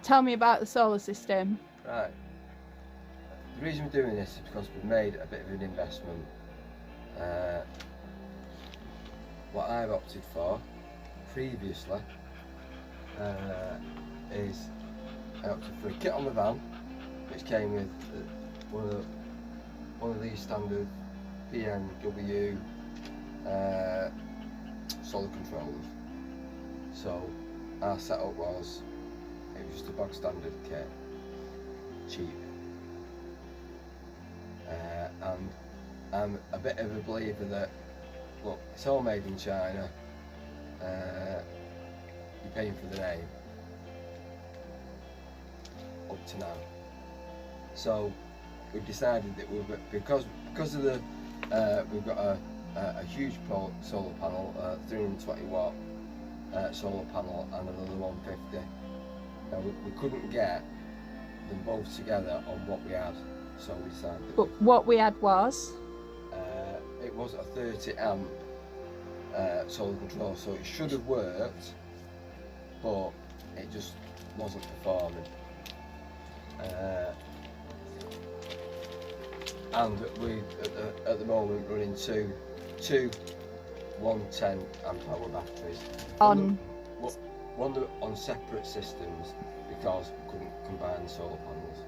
Tell me about the solar system. Right. The reason we're doing this is because we've made a bit of an investment. What I've opted for previously is I opted for a kit on the van, which came with one of these standard PNW solar controllers. So our setup was, it was just a bog standard kit, cheap, and I'm a bit of a believer that, look, it's all made in China, you're paying for the name, up to now. So we've decided that because of the we've got a huge solar panel, 320 watt solar panel, and another 150. Now we couldn't get them both together on what we had, so we decided. But what we had was? It was a 30 amp solar control, so it should have worked, but it just wasn't performing. And we at the moment running two 110 amp hour batteries On on separate systems because we couldn't combine solar panels.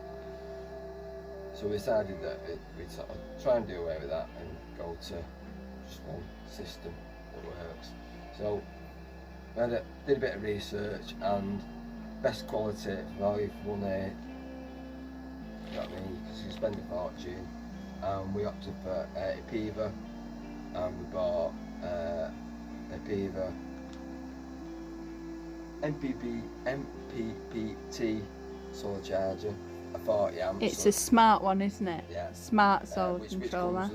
So we decided that we'd sort of try and do away with that and go to just one system that works. So we did a bit of research, and best quality value for money, you know what I mean, because you spend a fortune, and we opted for Epever, and we bought Epever MPPT solar charger, a 40 amp. It's a smart one, isn't it? Yeah. Smart solar Which controller. comes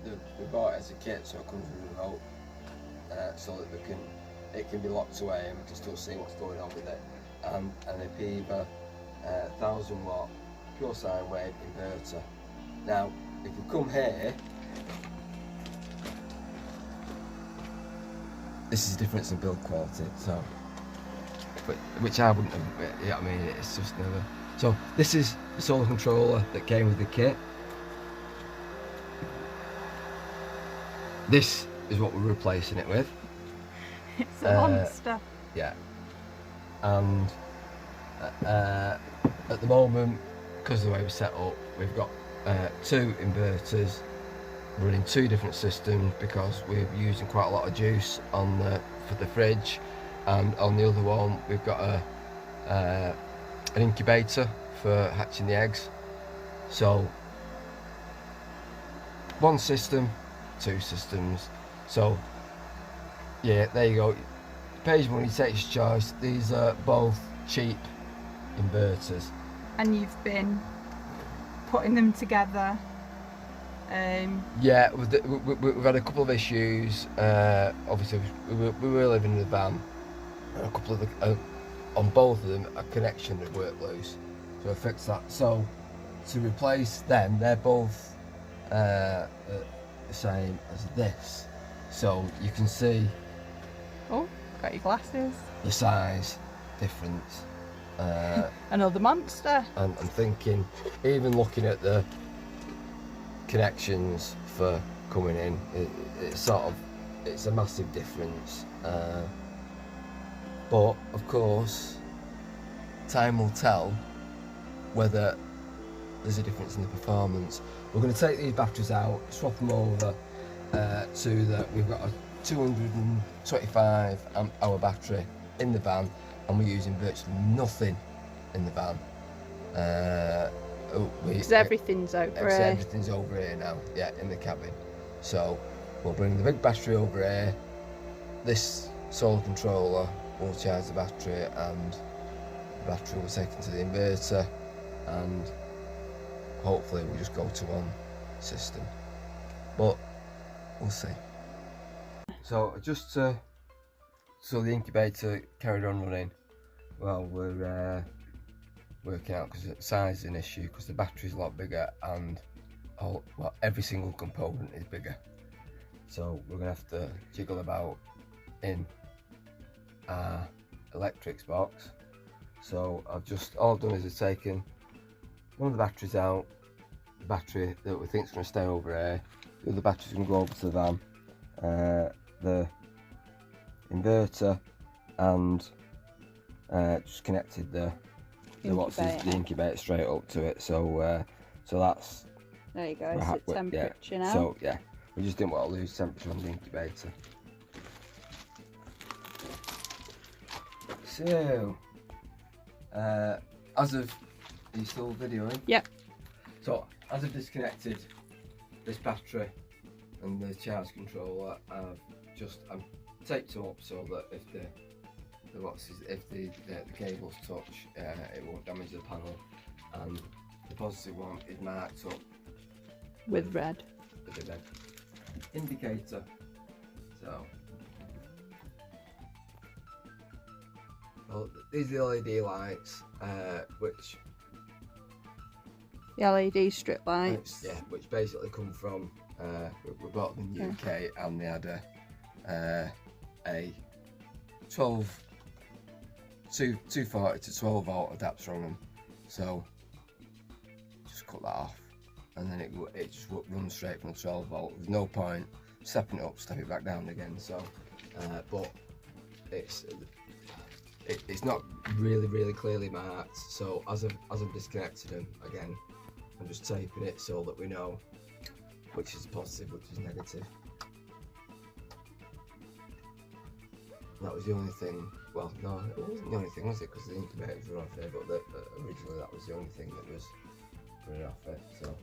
with we bought it as a kit, so it comes with a remote, so that it can be locked away and we can still see what's going on with it. And an Epever 1000 watt pure sine wave inverter. Now, if we come here, this is the difference in build quality. So, which I wouldn't have. You know what I mean? It's just never. So this is the solar controller that came with the kit. This is what we're replacing it with. It's a monster. Yeah. And at the moment, because of the way we're set up, we've got 2 inverters running 2 different systems, because we're using quite a lot of juice for the fridge, and on the other one we've got an incubator for hatching the eggs. So 1 system, 2 systems. So yeah, there you go. Pays money, takes your choice. These are both cheap inverters. And you've been putting them together. Yeah, we've had a couple of issues. Obviously, we were living in the van. And a couple of on both of them, a connection had worked loose, so I fixed that. So to replace them, they're both the same as this. So you can see. Oh, got your glasses. The size difference. Another monster. And I'm thinking, even looking at the connections for coming in, it's a massive difference. But of course, time will tell whether there's a difference in the performance. We're going to take these batteries out, swap them over we've got a 225 amp hour battery in the van, and we're using virtually nothing in the van. Because everything's over here. Everything's over here now, yeah, in the cabin. So we'll bring the big battery over here. This solar controller will charge the battery, and the battery will take into the inverter, and hopefully we'll just go to one system. But we'll see. So just so the incubator carried on running. Well, we're working out, because the size is an issue, because the battery's a lot bigger, and every single component is bigger. So we're gonna have to jiggle about in our electrics box So all I've done is I've taken one of the batteries out, the battery that we think is going to stay over here. The other battery's going to go over to the van. The inverter, and just connected the incubator straight up to it. So that's, there you go. It's at temperature now. So yeah, we just didn't want to lose temperature on the incubator. So as of, are you still videoing? Yep. So as I've disconnected this battery and the charge controller, I've taped it up so that if the cables touch, it won't damage the panel, and the positive one is marked up with red. With the red indicator. So, well, these are the LED lights, which the LED strip lights. Which basically come from, we bought them in the UK, and they had a 240 to 12 volt adapter on them. So just cut that off, and then it just runs straight from the 12 volt. There's no point stepping it up, step it back down again. So, but it's not really clearly marked. So as I've disconnected them again, I'm just taping it so that we know which is positive, which is negative. That was the only thing. Well, no, it wasn't the only thing, was it? Because the incubators were off there, but originally that was the only thing that was running off it. So.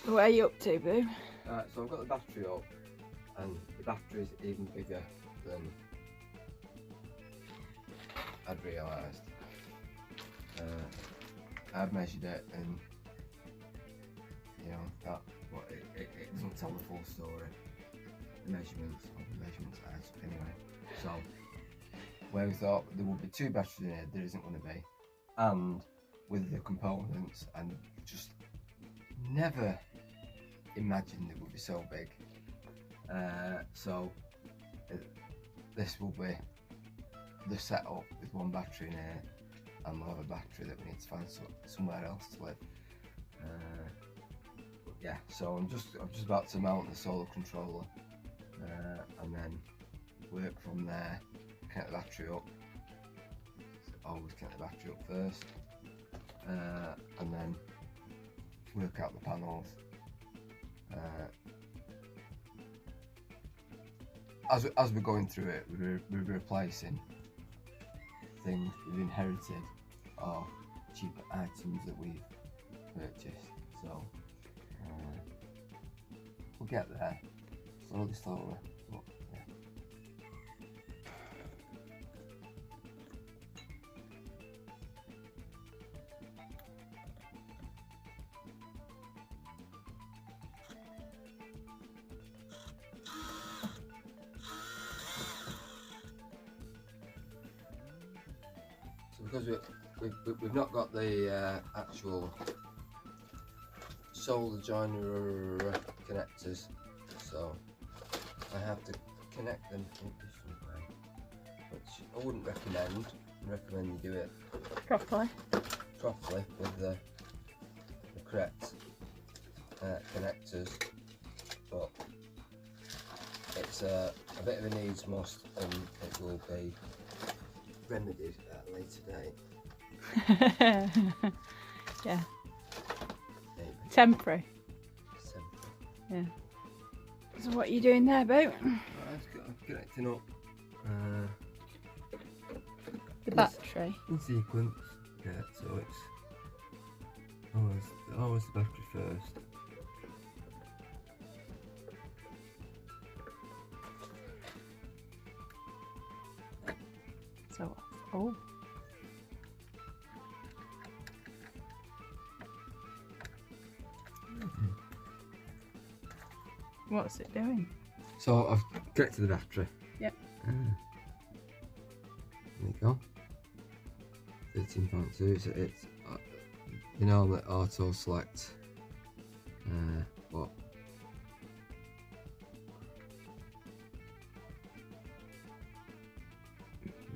What are you up to, Boo? So I've got the battery up, and the battery's even bigger than I'd realised. I've measured it, and you know that, but it doesn't tell the full story. The measurements adds up anyway. So where we thought there would be 2 batteries in here, there isn't going to be, and with the components, and just never imagined it would be so big. So this will be the setup with 1 battery in here, and we'll have a battery that we need to find somewhere else to live. But yeah, so I'm just about to mount the solar controller, and then work from there. Connect the battery up. Always connect the battery up first, and then work out the panels. As we're going through it, we're replacing things we've inherited or cheaper items that we've purchased. So we'll get there slowly. But, yeah. Because we've not got the actual solar joiner connectors, so I have to connect them in a different way, which I wouldn't recommend. I recommend you do it properly with the correct connectors, but it's a bit of a needs must, and it will be remedied at a later date. Yeah. Maybe. Temporary. Yeah. So what are you doing there, Boo? I'm connecting up the battery. in sequence. Yeah, so it's always the battery first. So, oh. What's it doing? So I've connected the battery. Yep. There you go. 13.2. It's you know that auto select. What?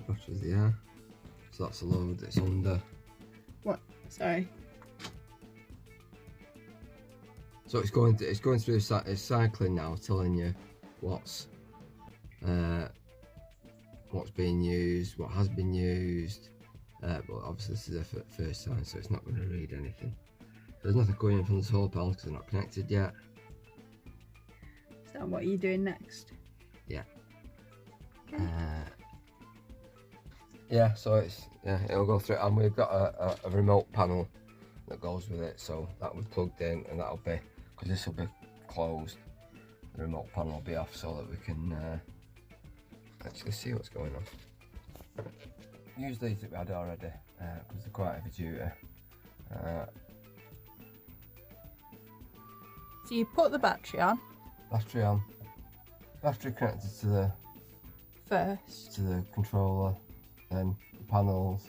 Batteries there. So that's a load. It's under. What? Sorry. So it's going through. It's cycling now, telling you what's being used, what has been used. But obviously this is the first time, so it's not going to read anything. There's nothing going in from the solar panels because they're not connected yet. So what are you doing next? Yeah. Okay. Yeah. So it'll go through, and we've got a remote panel that goes with it. So that will be plugged in, and that'll be, because this will be closed. The remote panel will be off so that we can actually see what's going on. Use these that we had already because they're quite heavy duty. So you put the battery on Battery on. Battery connected to the first. controller, then the panels,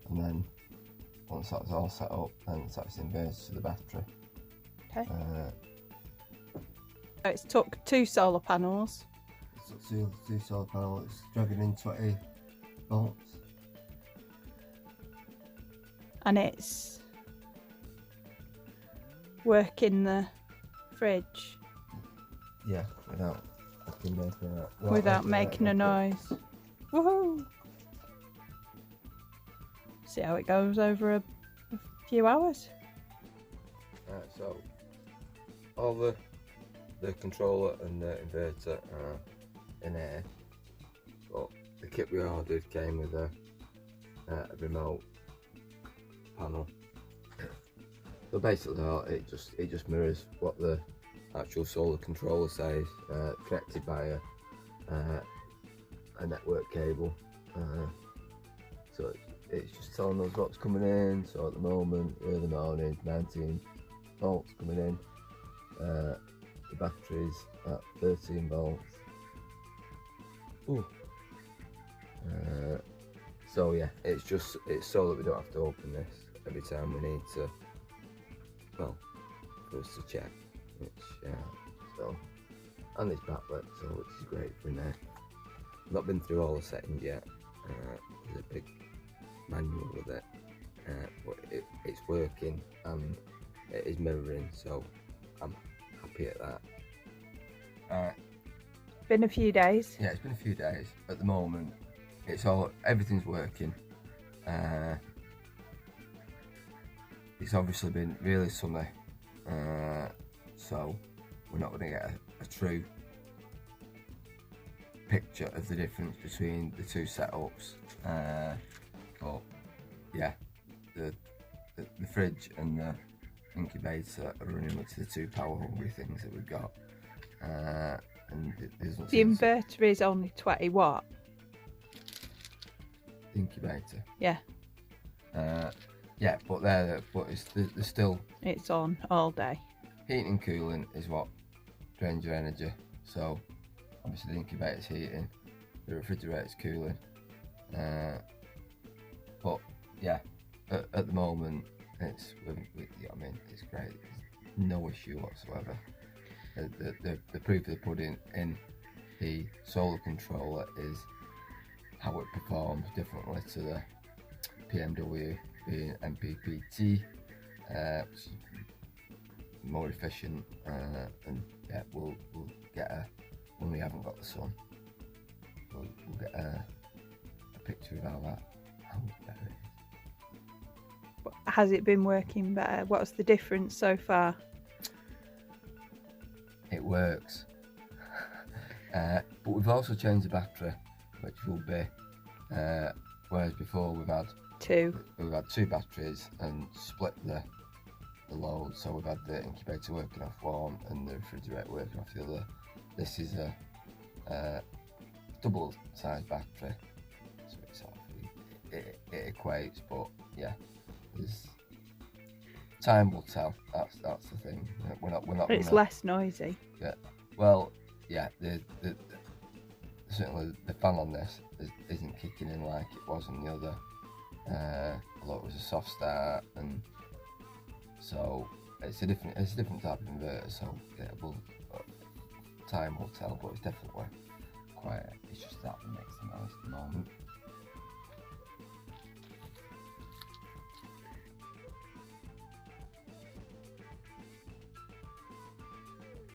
and then once that's all set up, then it's actually inverted to the battery. Okay. So it's took 2 solar panels. It's two solar panels. It's dragging in 20 volts. And it's working the fridge Yeah, without making a noise. Woohoo! See how it goes over a few hours. So all the controller and the inverter are in air, but the kit we ordered came with a remote panel. So basically, it just mirrors what the actual solar controller says, connected by a network cable. So it's just telling us what's coming in. So at the moment, early morning, 19 volts coming in. The battery's at 13 volts. Ooh. So yeah, it's so that we don't have to open this every time we need to, well, for us to check, which so, and it's backlit, so which is great for in there. Not been through all the settings yet. There's a big manual with it, but it's working and it is mirroring, so I'm happy at that. Been a few days. Yeah, it's been a few days. At the moment, everything's working. It's obviously been really sunny, so we're not going to get a true picture of the difference between the two setups. But yeah, the fridge and the incubator are running with the 2 power hungry things that we've got. And the inverter is only 20 watt. The incubator. Yeah. Yeah, but they're still. It's on all day. Heating and cooling is what drains your energy. So obviously the incubator's heating, the refrigerator's cooling. But yeah, at the moment it's it's great. There's no issue whatsoever. The proof of the pudding in the solar controller is how it performs differently to the PMW being MPPT, which is more efficient, and yeah, we'll get when we haven't got the sun, we'll get a picture of how better it is. Has it been working better? What's the difference so far? It works, but we've also changed the battery, which will be, whereas before we've had 2 batteries and split the load. So we've had the incubator working off one and the refrigerator working off the other. This is a double sized battery, so it's sort of, it equates. But yeah, time will tell. That's the thing. We're not. It's less noisy. Yeah, Well, yeah, certainly the fan on this isn't kicking in like it was on the other. Although it was a soft start, and so it's a different type of inverter. So yeah, time will tell, but it's definitely quiet. It's just that makes the noise at the moment.